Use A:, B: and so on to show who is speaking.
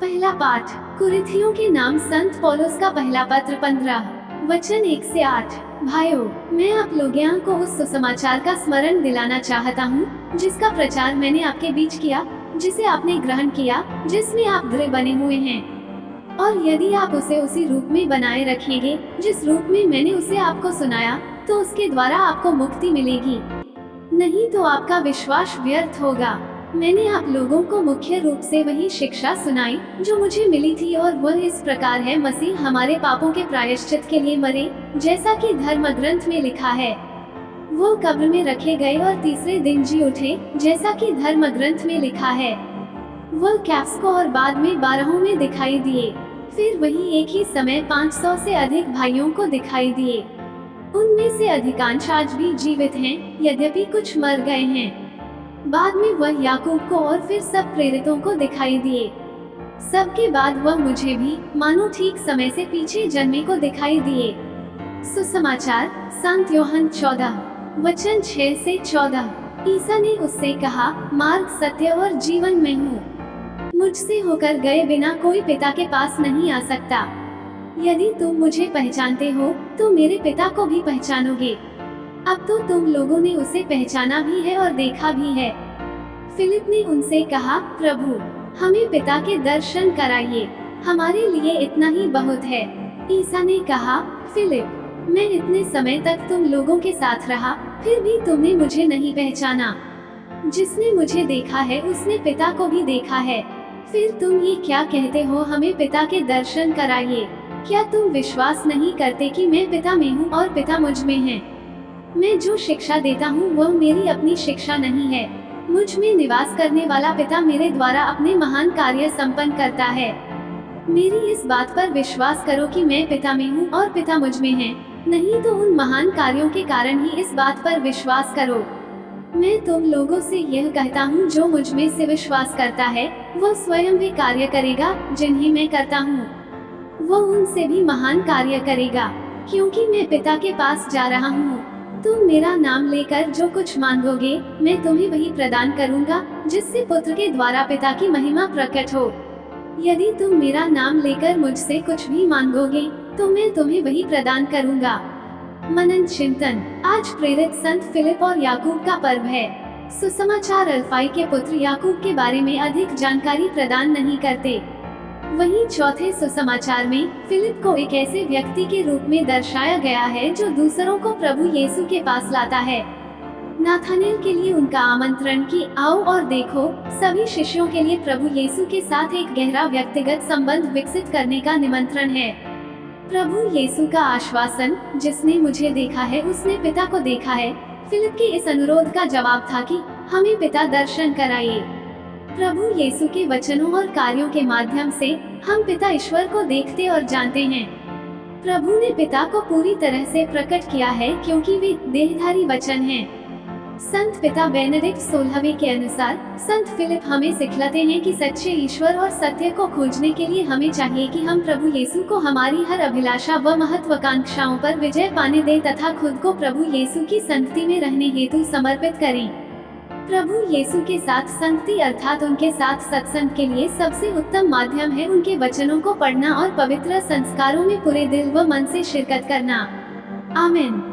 A: पहला पाठ कुरिन्थियों के नाम संत पौलुस का पहला पत्र 15 वचन 1 से 8। भाइयों, मैं आप लोगों को उस सुसमाचार का स्मरण दिलाना चाहता हूँ जिसका प्रचार मैंने आपके बीच किया, जिसे आपने ग्रहण किया, जिसमें आप दृढ़ बने हुए हैं। और यदि आप उसे उसी रूप में बनाए रखेंगे जिस रूप में मैंने उसे आपको सुनाया, तो उसके द्वारा आपको मुक्ति मिलेगी, नहीं तो आपका विश्वास व्यर्थ होगा। मैंने आप लोगों को मुख्य रूप से वही शिक्षा सुनाई जो मुझे मिली थी, और वह इस प्रकार है, मसीह हमारे पापों के प्रायश्चित के लिए मरे, जैसा कि धर्म ग्रंथ में लिखा है। वो कब्र में रखे गए और तीसरे दिन जी उठे, जैसा कि धर्म ग्रंथ में लिखा है। वह कैफ्स को और बाद में 12 में दिखाई दिए। फिर वही एक ही समय 500 से अधिक भाइयों को दिखाई दिए। उनमें से अधिकांश आज भी जीवित हैं, यद्यपि कुछ मर गए हैं। बाद में वह याकूब को और फिर सब प्रेरितों को दिखाई दिए। सबके बाद वह मुझे भी, मानो ठीक समय से पीछे जन्मे को दिखाई दिए। सुसमाचार संत यूहन्ना 14 वचन 6 से 14। ईसा ने उससे कहा, मार्ग, सत्य और जीवन मैं हूँ। मुझसे होकर गए बिना कोई पिता के पास नहीं आ सकता। यदि तुम मुझे पहचानते हो तो मेरे पिता को भी पहचानोगे। अब तो तुम लोगों ने उसे पहचाना भी है और देखा भी है। फिलिप ने उनसे कहा, प्रभु, हमें पिता के दर्शन कराइए, हमारे लिए इतना ही बहुत है। ईसा ने कहा, फिलिप, मैं इतने समय तक तुम लोगों के साथ रहा, फिर भी तुमने मुझे नहीं पहचाना। जिसने मुझे देखा है उसने पिता को भी देखा है। फिर तुम ये क्या कहते हो, हमें पिता के दर्शन कराइए? क्या तुम विश्वास नहीं करते कि मैं पिता में हूँ और पिता मुझ में है? मैं जो शिक्षा देता हूँ वह मेरी अपनी शिक्षा नहीं है। मुझ में निवास करने वाला पिता मेरे द्वारा अपने महान कार्य संपन्न करता है। मेरी इस बात पर विश्वास करो कि मैं पिता में हूँ और पिता मुझ में है, नहीं तो उन महान कार्यों के कारण ही इस बात पर विश्वास करो। मैं तुम लोगों से यह कहता हूँ, जो मुझ में से विश्वास करता है वह स्वयं भी कार्य करेगा जिन्हें मैं करता हूँ, वो उनसे भी महान कार्य करेगा, क्योंकि मैं पिता के पास जा रहा हूँ। तुम मेरा नाम लेकर जो कुछ मांगोगे मैं तुम्हें वही प्रदान करूँगा, जिससे पुत्र के द्वारा पिता की महिमा प्रकट हो। यदि तुम मेरा नाम लेकर मुझसे कुछ भी मांगोगे तो मैं तुम्हें वही प्रदान करूँगा। मनन चिंतन। आज प्रेरित संत फिलिप और याकूब का पर्व है। सुसमाचार अल्फाई के पुत्र याकूब के बारे में अधिक जानकारी प्रदान नहीं करते। वहीं चौथे सुसमाचार में फिलिप को एक ऐसे व्यक्ति के रूप में दर्शाया गया है जो दूसरों को प्रभु यीशु के पास लाता है। नाथानेल के लिए उनका आमंत्रण कि आओ और देखो, सभी शिष्यों के लिए प्रभु यीशु के साथ एक गहरा व्यक्तिगत संबंध विकसित करने का निमंत्रण है। प्रभु यीशु का आश्वासन, जिसने मुझे देखा है उसने पिता को देखा है, फिलिप के इस अनुरोध का जवाब था कि हमें पिता दर्शन कराइए। प्रभु यीशु के वचनों और कार्यों के माध्यम से हम पिता ईश्वर को देखते और जानते हैं। प्रभु ने पिता को पूरी तरह से प्रकट किया है क्योंकि वे देहधारी वचन हैं। संत पिता बेनेडिक्ट 16वें के अनुसार संत फिलिप हमें सिखलाते हैं कि सच्चे ईश्वर और सत्य को खोजने के लिए हमें चाहिए कि हम प्रभु यीशु को हमारी हर अभिलाषा व महत्वाकांक्षाओं पर विजय पाने दें तथा खुद को प्रभु यीशु की संगति में रहने हेतु समर्पित करें। प्रभु यीशु के साथ संगति अर्थात उनके साथ सत्संग के लिए सबसे उत्तम माध्यम है उनके वचनों को पढ़ना और पवित्र संस्कारों में पूरे दिल व मन से शिरकत करना। आमीन।